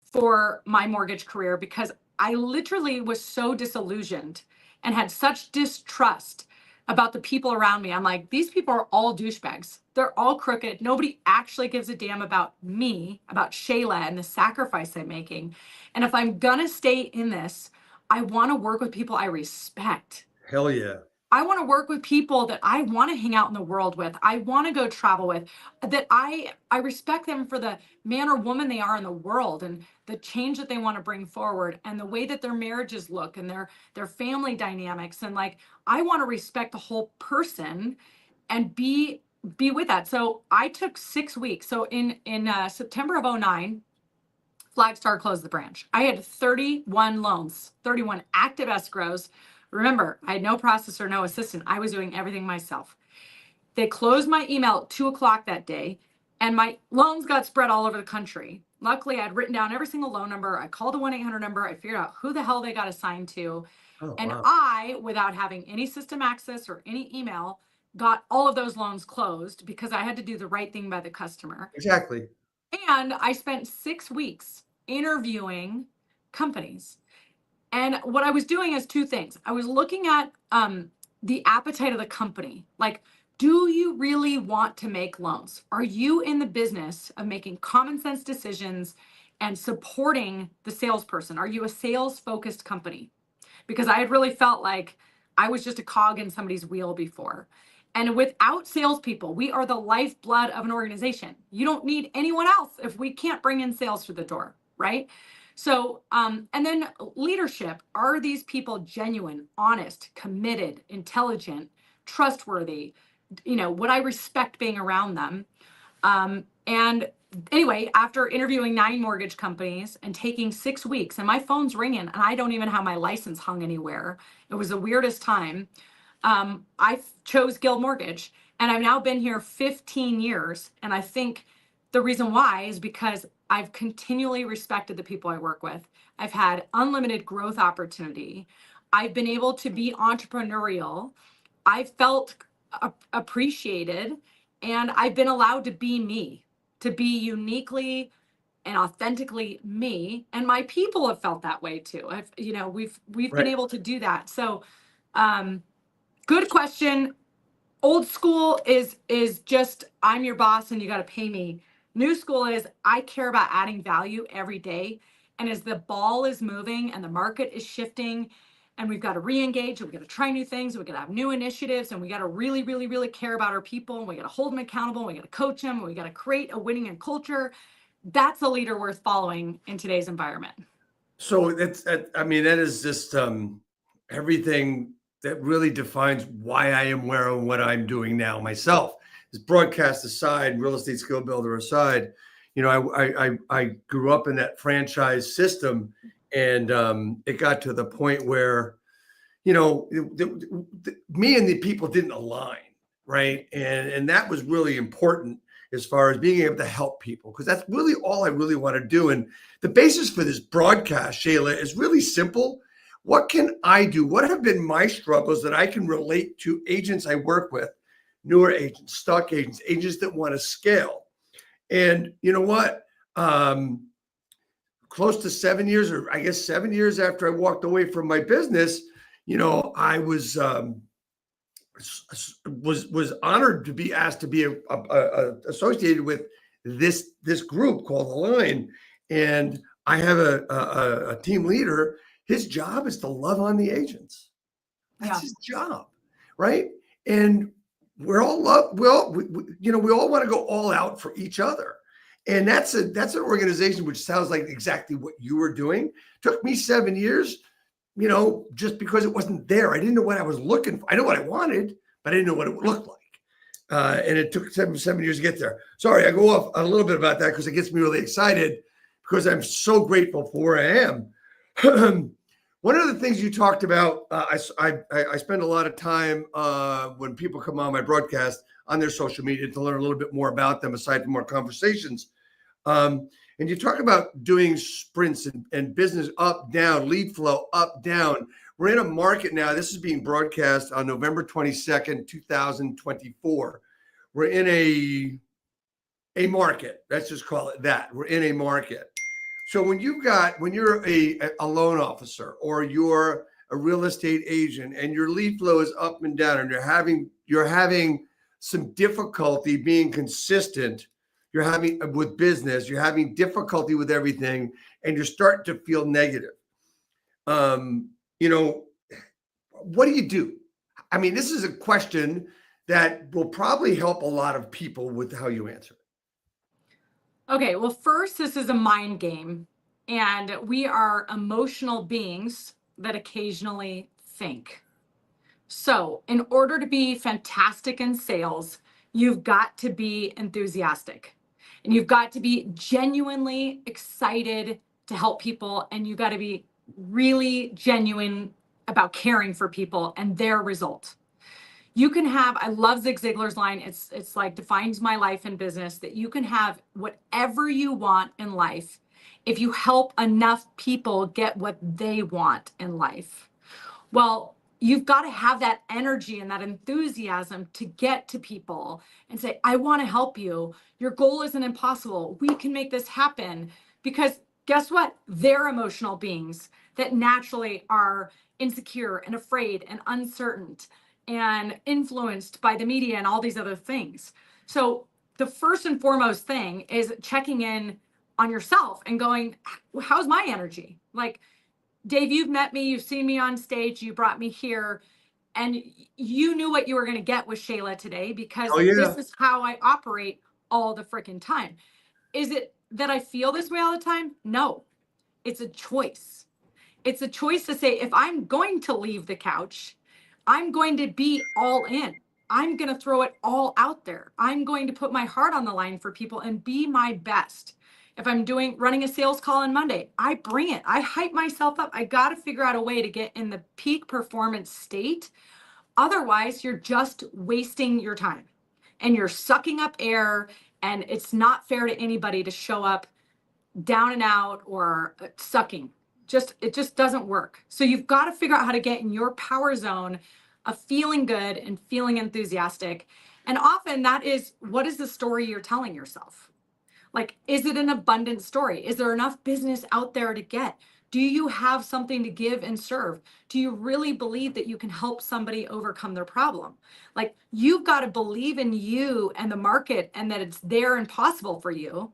for my mortgage career, because I literally was so disillusioned and had such distrust about the people around me. I'm like, these people are all douchebags. They're all crooked. Nobody actually gives a damn about me, about Shayla and the sacrifice I'm making. And if I'm gonna stay in this, I want to work with people I respect. Hell yeah. I want to work with people that I want to hang out in the world with. I want to go travel with, that I respect them for the man or woman they are in the world and the change that they want to bring forward and the way that their marriages look and their family dynamics. And like, I want to respect the whole person and be with that. So I took 6 weeks. So in September of 2009, Flagstar closed the branch. I had 31 loans, 31 active escrows. Remember, I had no processor, no assistant. I was doing everything myself. They closed my email at 2:00 that day, and my loans got spread all over the country. Luckily, I'd written down every single loan number. I called the 1-800 number. I figured out who the hell they got assigned to. Oh, and wow. I, without having any system access or any email, got all of those loans closed because I had to do the right thing by the customer. Exactly. And I spent 6 weeks interviewing companies. And what I was doing is 2 things. I was looking at the appetite of the company. Like, do you really want to make loans? Are you in the business of making common sense decisions and supporting the salesperson? Are you a sales focused company? Because I had really felt like I was just a cog in somebody's wheel before. And without salespeople, we are the lifeblood of an organization. You don't need anyone else if we can't bring in sales through the door, right? So, and then leadership. Are these people genuine, honest, committed, intelligent, trustworthy? You know, would I respect being around them? And anyway, after interviewing 9 mortgage companies and taking 6 weeks, and my phone's ringing, and I don't even have my license hung anywhere. It was the weirdest time. I chose Guild Mortgage, and I've now been here 15 years. And I think the reason why is because I've continually respected the people I work with. I've had unlimited growth opportunity. I've been able to be entrepreneurial. I've felt appreciated, and I've been allowed to be me, to be uniquely and authentically me. And my people have felt that way too. We've Right. been able to do that. So, good question. Old school is just, I'm your boss and you got to pay me. New school is, I care about adding value every day. And as the ball is moving and the market is shifting and we've got to re-engage and we've got to try new things, and we got to have new initiatives, and we got to really, really, really care about our people, and we got to hold them accountable, and we got to coach them, and we got to create a winning culture. That's a leader worth following in today's environment. So that is just everything that really defines why I am where and what I'm doing now myself. This broadcast aside, real estate skill builder aside, you know, I grew up in that franchise system, and it got to the point where, you know, me and the people didn't align, right? And that was really important as far as being able to help people, because that's really all I really want to do. And the basis for this broadcast, Shayla, is really simple. What can I do? What have been my struggles that I can relate to agents I work with, newer agents, stock agents, agents that want to scale? And you know what? Close to 7 years, or I guess 7 years after I walked away from my business, you know, I was was honored to be asked to be associated with this group called the Line, and I have a team leader. His job is to love on the agents. That's his job, right? And we're all love. We all want to go all out for each other, and that's an organization which sounds like exactly what you were doing. Took me 7 years. Just because it wasn't there. I didn't know what I was looking for. I know what I wanted, but I didn't know what it would look like. And it took seven years to get there. Sorry, I go off a little bit about that because it gets me really excited because I'm so grateful for where I am. One of the things you talked about, I spend a lot of time when people come on my broadcast on their social media to learn a little bit more about them aside from our conversations. And you talk about doing sprints and business up, down, lead flow up, down. We're in a market now. This is being broadcast on November 22nd, 2024. We're in a market. Let's just call it that. We're in a market. So when you're a loan officer or you're a real estate agent and your lead flow is up and down and you're having some difficulty being consistent, you're having with business, you're having difficulty with everything, and you're starting to feel negative. What do you do? I mean, this is a question that will probably help a lot of people with how you answer it. Okay, well, first, this is a mind game, and we are emotional beings that occasionally think. So, in order to be fantastic in sales, you've got to be enthusiastic. And you've got to be genuinely excited to help people. And you've got to be really genuine about caring for people and their result. You can have, I love Zig Ziglar's line. It's like defines my life in business, that you can have whatever you want in life if you help enough people get what they want in life. Well, you've got to have that energy and that enthusiasm to get to people and say, I want to help you. Your goal isn't impossible. We can make this happen. Because guess what? They're emotional beings that naturally are insecure and afraid and uncertain and influenced by the media and all these other things. So the first and foremost thing is checking in on yourself and going, how's my energy? Like, Dave, you've met me, you've seen me on stage, you brought me here, and you knew what you were going to get with Shayla today because this is how I operate all the freaking time. Is it that I feel this way all the time? No, it's a choice. It's a choice to say, if I'm going to leave the couch, I'm going to be all in. I'm going to throw it all out there. I'm going to put my heart on the line for people and be my best. If I'm running a sales call on Monday, I bring it. I hype myself up. I got to figure out a way to get in the peak performance state. Otherwise, you're just wasting your time and you're sucking up air, and it's not fair to anybody to show up down and out or sucking. It just doesn't work. So you've got to figure out how to get in your power zone of feeling good and feeling enthusiastic. And often that is, what is the story you're telling yourself? Like, is it an abundant story? Is there enough business out there to get? Do you have something to give and serve? Do you really believe that you can help somebody overcome their problem? Like, you've got to believe in you and the market and that it's there and possible for you,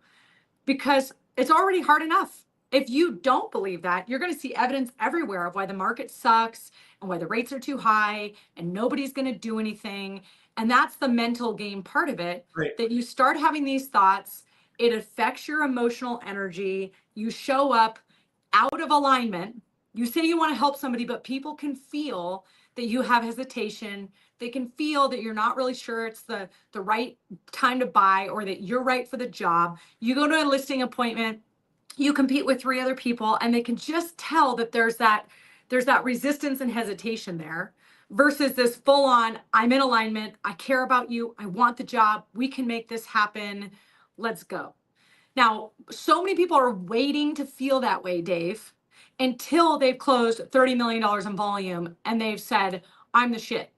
because it's already hard enough. If you don't believe that, you're going to see evidence everywhere of why the market sucks and why the rates are too high and nobody's going to do anything. And that's the mental game part of it, right? That you start having these thoughts. It affects your emotional energy. You show up out of alignment. You say you want to help somebody, but people can feel that you have hesitation. They can feel that you're not really sure it's the right time to buy or that you're right for the job. You go to a listing appointment, you compete with 3 other people, and they can just tell that there's that resistance and hesitation there, versus this full on, I'm in alignment. I care about you. I want the job. We can make this happen. Let's go. Now, so many people are waiting to feel that way, Dave, until they've closed $30 million in volume and they've said, I'm the shit.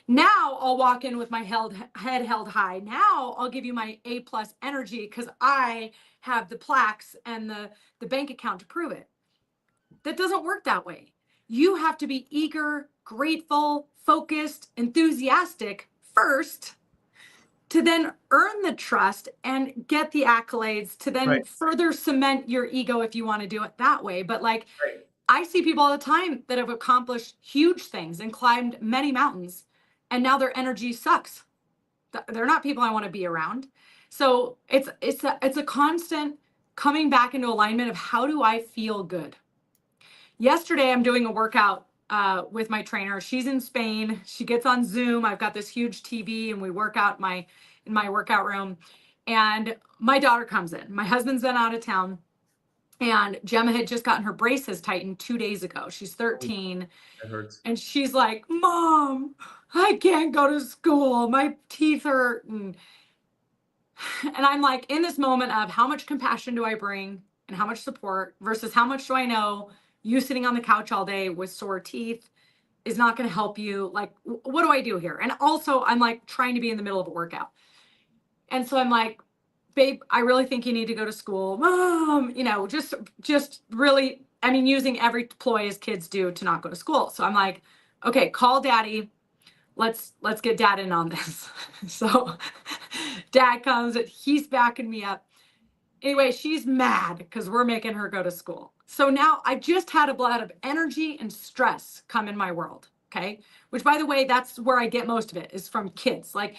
Now I'll walk in with my head held high. Now I'll give you my A+ energy because I have the plaques and the bank account to prove it. That doesn't work that way. You have to be eager, grateful, focused, enthusiastic first to then earn the trust and get the accolades to then Right. further cement your ego if you want to do it that way. But like, Right. I see people all the time that have accomplished huge things and climbed many mountains, and now their energy sucks. They're not people I want to be around. So it's a constant coming back into alignment of how do I feel good. Yesterday, I'm doing a workout with my trainer. She's in Spain. She gets on Zoom. I've got this huge TV, and we work out in my workout room. And my daughter comes in. My husband's been out of town, and Gemma had just gotten her braces tightened 2 days ago. She's 13. That hurts. And she's like, Mom, I can't go to school. My teeth hurt. And I'm like, in this moment of how much compassion do I bring and how much support versus how much do I know you sitting on the couch all day with sore teeth is not going to help you. Like, what do I do here? And also, I'm like trying to be in the middle of a workout. And so I'm like, babe, I really think you need to go to school. Mom, just really, I mean, using every ploy as kids do to not go to school. So I'm like, okay, call daddy. Let's get dad in on this. So dad comes and he's backing me up. Anyway, she's mad because we're making her go to school. So now I just had a lot of energy and stress come in my world. Okay. Which, by the way, that's where I get most of it is from kids. Like,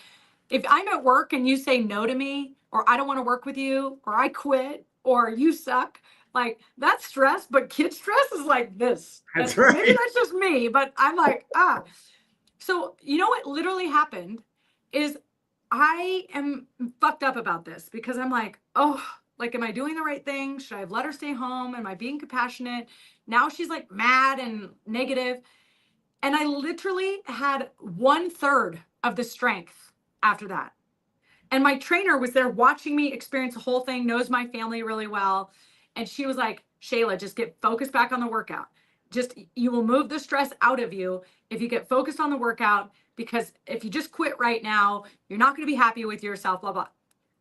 if I'm at work and you say no to me, or I don't want to work with you, or I quit, or you suck, like, that's stress. But kid stress is like this. That's And right. maybe that's just me, but I'm like, ah. So, you know what literally happened is I am fucked up about this because I'm like, oh, like, am I doing the right thing? Should I have let her stay home? Am I being compassionate? Now she's like mad and negative. And I literally had 1/3 of the strength after that. And my trainer was there watching me experience the whole thing, knows my family really well. And she was like, Shayla, just get focused back on the workout. You will move the stress out of you if you get focused on the workout, because if you just quit right now, you're not going to be happy with yourself, blah, blah.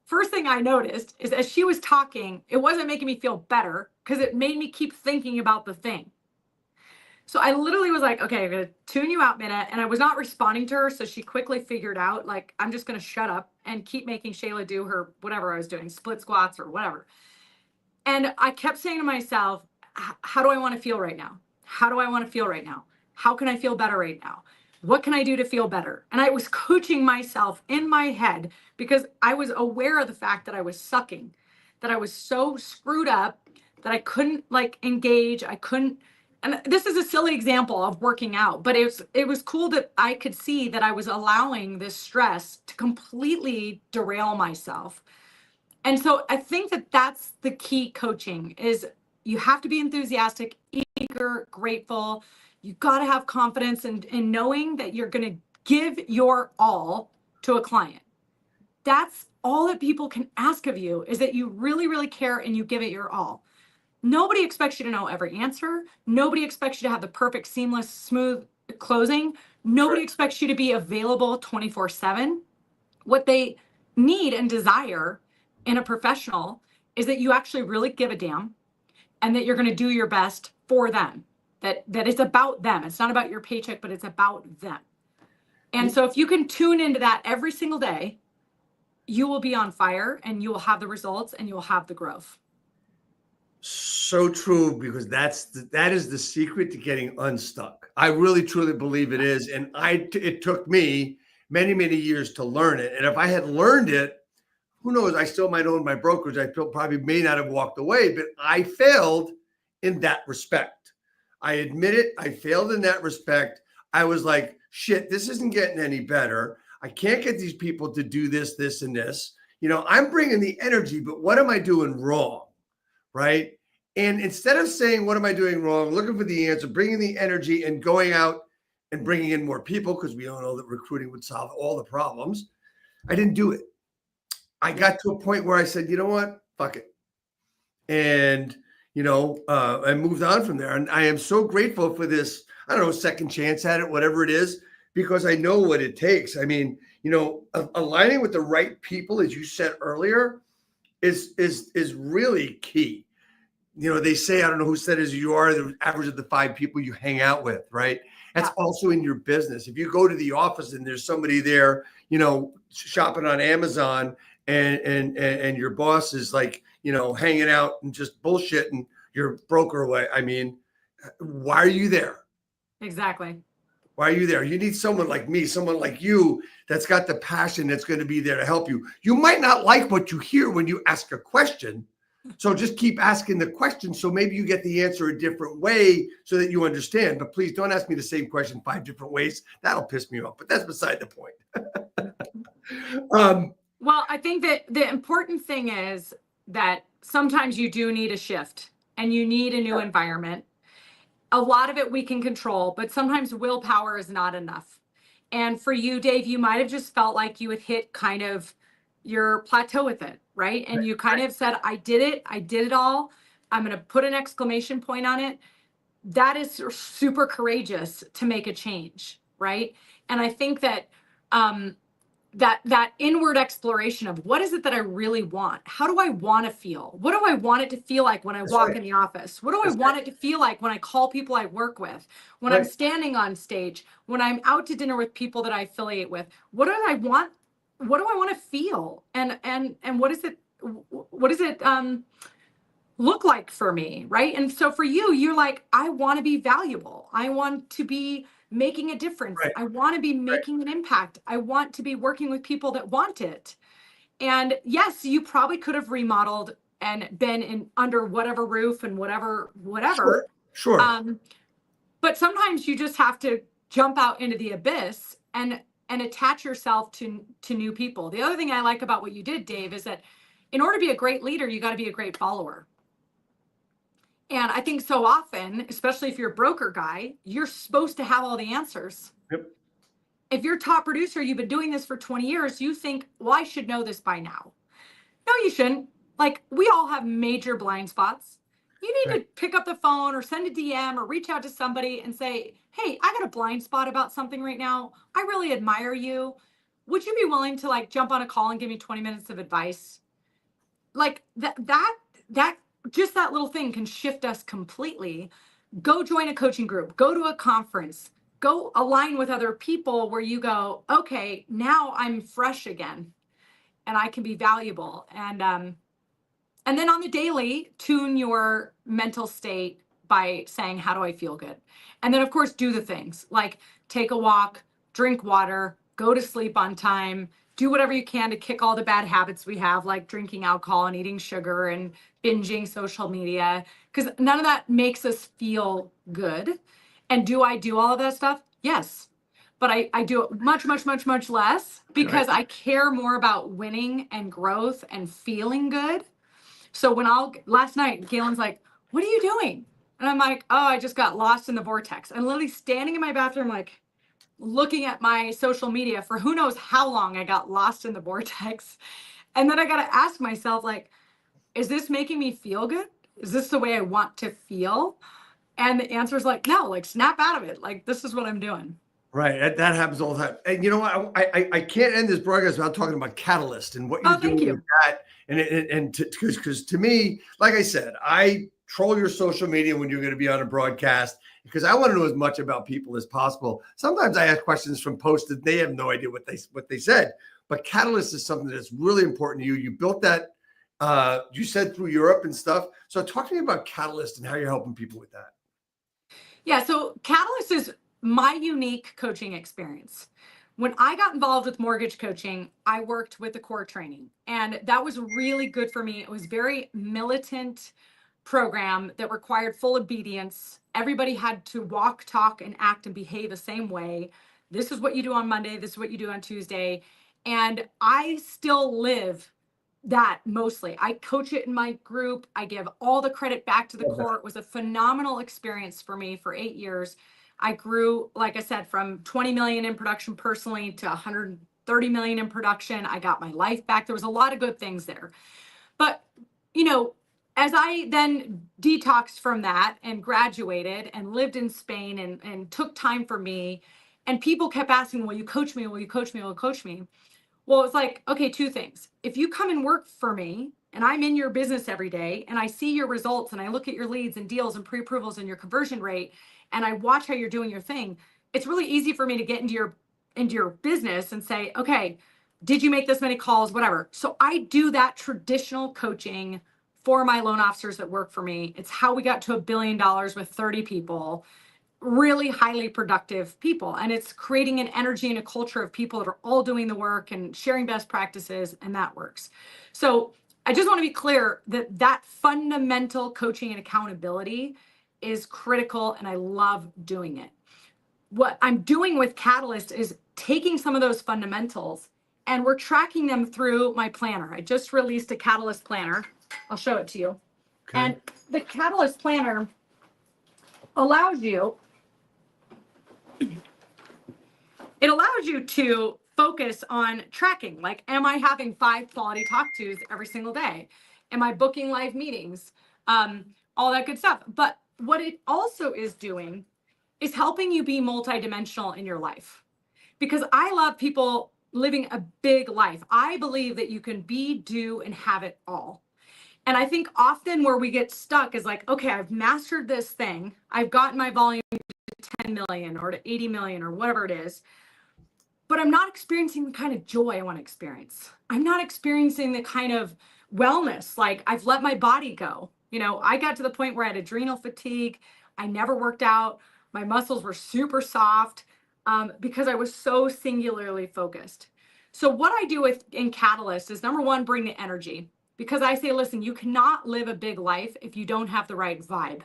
First thing I noticed is as she was talking, it wasn't making me feel better because it made me keep thinking about the thing. So I literally was like, okay, I'm going to tune you out a minute. And I was not responding to her. So she quickly figured out, like, I'm just going to shut up and keep making Shayla do her, whatever I was doing, split squats or whatever. And I kept saying to myself, how do I want to feel right now? How do I want to feel right now? How can I feel better right now? What can I do to feel better? And I was coaching myself in my head because I was aware of the fact that I was sucking, that I was so screwed up that I couldn't like engage. I couldn't. And this is a silly example of working out, but it was cool that I could see that I was allowing this stress to completely derail myself. And so I think that that's the key coaching is you have to be enthusiastic, eager, grateful. You got to have confidence in knowing that you're going to give your all to a client. That's all that people can ask of you is that you really, really care and you give it your all. Nobody expects you to know every answer. Nobody expects you to have the perfect, seamless, smooth closing. Nobody expects you to be available 24/7. What they need and desire in a professional is that you actually really give a damn and that you're going to do your best for them. That it's about them. It's not about your paycheck, but it's about them. And so if you can tune into that every single day, you will be on fire and you will have the results and you will have the growth. So true, because that is the secret to getting unstuck. I really truly believe it is. And it took me many, many years to learn it. And if I had learned it, who knows, I still might own my brokerage. I probably may not have walked away, but I failed in that respect. I admit it. I failed in that respect. I was like, shit, this isn't getting any better. I can't get these people to do this, this, and this. I'm bringing the energy, but what am I doing wrong? Right? And instead of saying, what am I doing wrong? Looking for the answer, bringing the energy and going out and bringing in more people, because we all know that recruiting would solve all the problems. I didn't do it. I got to a point where I said, you know what? Fuck it. And, I moved on from there. And I am so grateful for this, I don't know, second chance at it, whatever it is, because I know what it takes. I mean, aligning with the right people, as you said earlier, is really key. they say, I don't know who said it, you are the average of the 5 people you hang out with, right? That's also in your business. If you go to the office and there's somebody there, shopping on Amazon and your boss is like, hanging out and just bullshitting your broker away. I mean, why are you there? Exactly. Why are you there? You need someone like me, someone like you that's got the passion that's going to be there to help you. You might not like what you hear when you ask a question. So just keep asking the question. So maybe you get the answer a different way so that you understand. But please don't ask me the same question 5 different ways. That'll piss me off. But that's beside the point. Well, I think that the important thing is that sometimes you do need a shift and you need a new environment. A lot of it we can control, but sometimes willpower is not enough. And for you, Dave, you might have just felt like you had hit kind of your plateau with it, right? And you kind of said, I did it all. I'm going to put an exclamation point on it. That is super courageous to make a change, right? And I think that that inward exploration of what is it that I really want? How do I want to feel? What do I want it to feel like when I walk in the office? What do I want it to feel like when I call people I work with, when I'm standing on stage, when I'm out to dinner with people that I affiliate with? What do I want? What do I want to feel? And what is it? What does it look like for me, right? And so for you, you're like, I want to be valuable. I want to be making a difference. I want to be making an impact. I want to be working with people that want it. And yes, you probably could have remodeled and been in under whatever roof and whatever. Sure. But sometimes you just have to jump out into the abyss and attach yourself to new people. The other thing I like about what you did, Dave, is that in order to be a great leader, you got to be a great follower. And I think so often, especially if you're a broker guy, you're supposed to have all the answers. Yep. If you're top producer, you've been doing this for 20 years, you think, well, I should know this by now. No, you shouldn't. Like, we all have major blind spots. You need to pick up the phone or send a DM or reach out to somebody and say, hey, I got a blind spot about something right now. I really admire you. Would you be willing to like jump on a call and give me 20 minutes of advice? Like that just that little thing can shift us completely. Go join a coaching group, go to a conference, go align with other people where you go, okay, now I'm fresh again and I can be valuable. And then on the daily, tune your mental state by saying, how do I feel good? And then of course, do the things like take a walk, drink water, go to sleep on time, do whatever you can to kick all the bad habits we have, like drinking alcohol and eating sugar and binging social media, because none of that makes us feel good. And do I do all of that stuff? Yes. But I do it much, much, much, much less because I care more about winning and growth and feeling good. So last night, Galen's like, what are you doing? And I'm like, oh, I just got lost in the vortex. I'm literally standing in my bathroom, like, looking at my social media for who knows how long. I got lost in the vortex. And then I got to ask myself, like, is this making me feel good? Is this the way I want to feel? And the answer is like, no, like snap out of it. Like, this is what I'm doing. Right. That happens all the time. And you know what? I can't end this broadcast without talking about Catalyst and what you're doing with that. And because to me, like I said, I troll your social media when you're going to be on a broadcast because I want to know as much about people as possible. Sometimes I ask questions from posts that they have no idea what they said. But Catalyst is something that's really important to you. You built that, you said through Europe and stuff. So talk to me about Catalyst and how you're helping people with that. Yeah. So Catalyst is my unique coaching experience. When I got involved with mortgage coaching, I worked with the core training, and that was really good for me. It was very militant program that required full obedience. Everybody had to walk, talk, and act and behave the same way. This is what you do on Monday. This is what you do on Tuesday. And I still live that mostly. I coach it in my group. I give all the credit back to the core. It was a phenomenal experience for me for 8 years. I grew, like I said, from 20 million in production personally to 130 million in production. I got my life back. There was a lot of good things there. But, you know, as I then detoxed from that and graduated and lived in Spain and took time for me, and people kept asking, will you coach me? Will you coach me? Will you coach me? Well, it's like, okay, two things. If you come and work for me, and I'm in your business every day and I see your results and I look at your leads and deals and pre-approvals and your conversion rate and I watch how you're doing your thing, it's really easy for me to get into your business and say, okay, did you make this many calls, whatever. So I do that traditional coaching for my loan officers that work for me. It's how we got to $1 billion with 30 people, really highly productive people. And it's creating an energy and a culture of people that are all doing the work and sharing best practices, and that works. So I just want to be clear that that fundamental coaching and accountability is critical, and I love doing it. What I'm doing with Catalyst is taking some of those fundamentals and we're tracking them through my planner. I just released a Catalyst planner. I'll show it to you. Okay. And the Catalyst planner allows you, to focus on tracking. Like, am I having 5 quality talk-tos every single day? Am I booking live meetings? All that good stuff. But what it also is doing is helping you be multidimensional in your life. Because I love people living a big life. I believe that you can be, do, and have it all. And I think often where we get stuck is like, okay, I've mastered this thing. I've gotten my volume to 10 million or to 80 million or whatever it is, but I'm not experiencing the kind of joy I want to experience. I'm not experiencing the kind of wellness. Like, I've let my body go. You know, I got to the point where I had adrenal fatigue. I never worked out. My muscles were super soft because I was so singularly focused. So what I do in Catalyst is, number one, bring the energy. Because I say, listen, you cannot live a big life if you don't have the right vibe.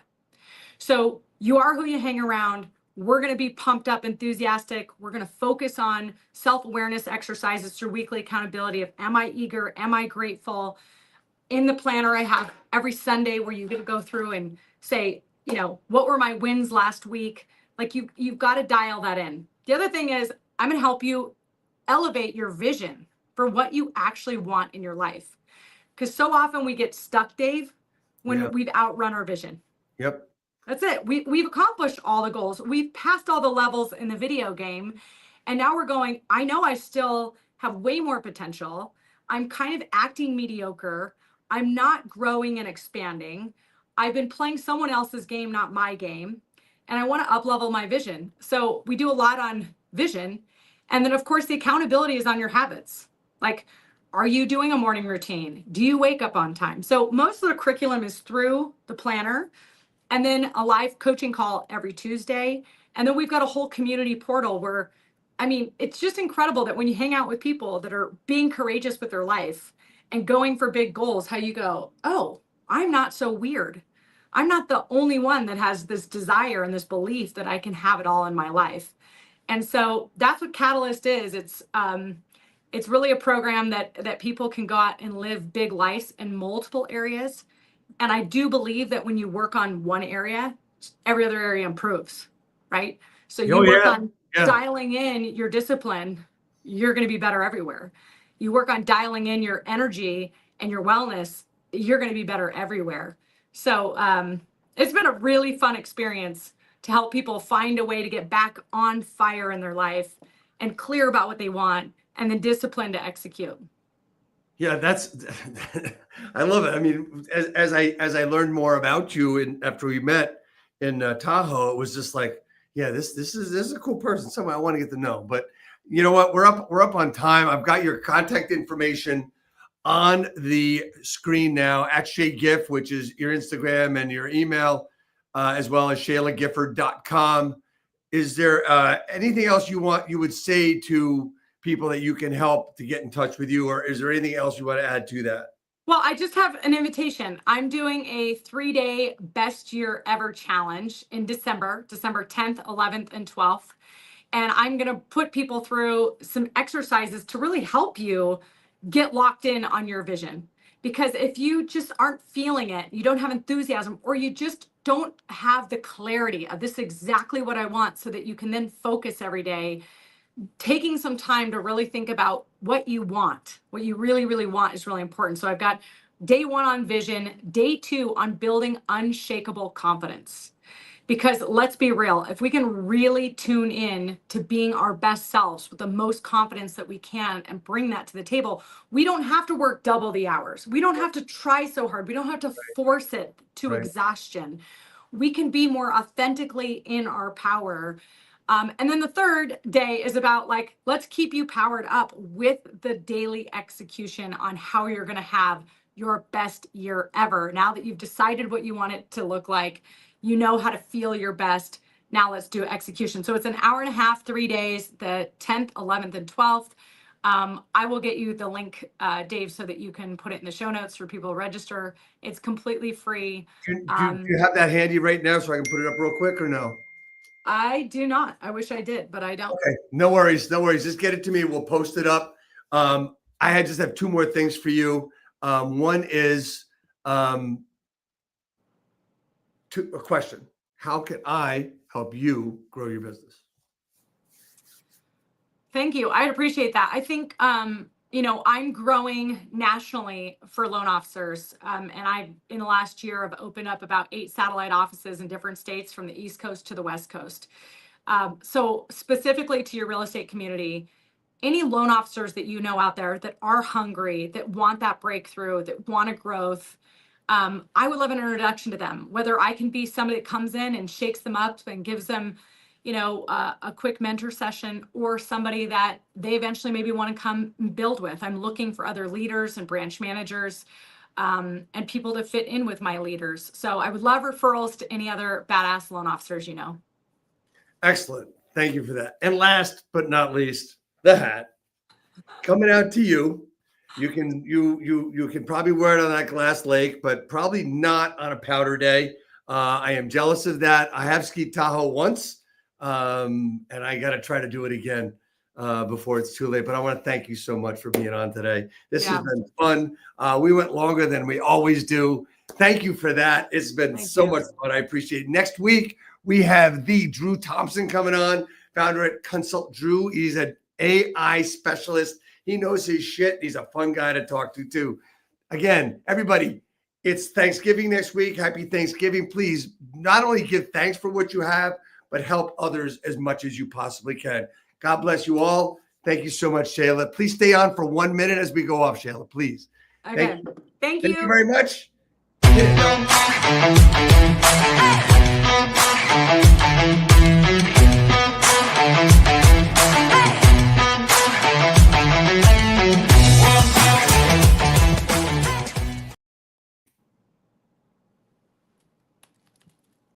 So you are who you hang around. We're going to be pumped up, enthusiastic. We're going to focus on self-awareness exercises through weekly accountability of, am I eager? Am I grateful? In the planner, I have every Sunday where you get to go through and say, you know, what were my wins last week? Like, you've got to dial that in. The other thing is, I'm going to help you elevate your vision for what you actually want in your life. Because so often we get stuck, Dave, when we've outrun our vision. Yep. That's it. We've accomplished all the goals. We've passed all the levels in the video game. And now we're going, I know I still have way more potential. I'm kind of acting mediocre. I'm not growing and expanding. I've been playing someone else's game, not my game. And I want to up-level my vision. So we do a lot on vision. And then, of course, the accountability is on your habits. Like, are you doing a morning routine? Do you wake up on time? So most of the curriculum is through the planner, and then a live coaching call every Tuesday. And then we've got a whole community portal where, I mean, it's just incredible that when you hang out with people that are being courageous with their life and going for big goals, how you go, oh, I'm not so weird. I'm not the only one that has this desire and this belief that I can have it all in my life. And so that's what Catalyst is. It's really a program that people can go out and live big lives in multiple areas. And I do believe that when you work on one area, every other area improves, right? So you work on dialing in your discipline, you're going to be better everywhere. You work on dialing in your energy and your wellness, you're going to be better everywhere. So it's been a really fun experience to help people find a way to get back on fire in their life and clear about what they want, and then discipline to execute. Yeah, that's, I love it. I mean, as I learned more about you and after we met in Tahoe, it was just like, yeah, this is a cool person, someone I want to get to know. But you know what? We're up on time. I've got your contact information on the screen now at Shay Giff, which is your Instagram and your email, as well as ShaylaGifford.com. Is there anything else you would say to people that you can help to get in touch with you, or is there anything else you want to add to that? Well, I just have an invitation. I'm doing a 3-day best year ever challenge in December 10th, 11th, and 12th. And I'm going to put people through some exercises to really help you get locked in on your vision. Because if you just aren't feeling it, you don't have enthusiasm, or you just don't have the clarity of, this is exactly what I want, so that you can then focus every day, taking some time to really think about what you want, what you really, really want is really important. So I've got day 1 on vision, day 2 on building unshakable confidence. Because let's be real, if we can really tune in to being our best selves with the most confidence that we can and bring that to the table, we don't have to work double the hours. We don't have to try so hard. We don't have to force it to exhaustion. We can be more authentically in our power. And then the third day is about like, let's keep you powered up with the daily execution on how you're going to have your best year ever. Now that you've decided what you want it to look like, you know how to feel your best. Now let's do execution. So it's an hour and a half, 3 days, the 10th, 11th, and 12th. I will get you the link, Dave, so that you can put it in the show notes for people to register. It's completely free. Do you have that handy right now so I can put it up real quick or no? I do not. I wish I did, but I don't. Okay, no worries, no worries. Just get it to me. We'll post it up. I just have two more things for you. One is a question. How can I help you grow your business? Thank you. I'd appreciate that. I think, I'm growing nationally for loan officers. And in the last year, I've opened up about 8 satellite offices in different states from the East Coast to the West Coast. So specifically to your real estate community, any loan officers that you know out there that are hungry, that want that breakthrough, that want a growth, I would love an introduction to them. Whether I can be somebody that comes in and shakes them up and gives them, a quick mentor session, or somebody that they eventually maybe want to come and build with. I'm looking for other leaders and branch managers and people to fit in with my leaders. So I would love referrals to any other badass loan officers, Excellent. Thank you for that. And last but not least, the hat coming out to you. You can probably wear it on that glass lake, but probably not on a powder day. I am jealous of that. I have skied Tahoe once, and I got to try to do it again before it's too late. But I want to thank you so much for being on today. This has been fun. We went longer than we always do. Thank you for that. It's been so much fun. I appreciate it. Next week, we have the Drew Thompson coming on, founder at Consult Drew. He's an AI specialist. He knows his shit. He's a fun guy to talk to, too. Again, everybody, it's Thanksgiving next week. Happy Thanksgiving. Please not only give thanks for what you have, but help others as much as you possibly can. God bless you all. Thank you so much, Shayla. Please stay on for 1 minute as we go off, Shayla, please. Okay. Thank you. Thank you very much.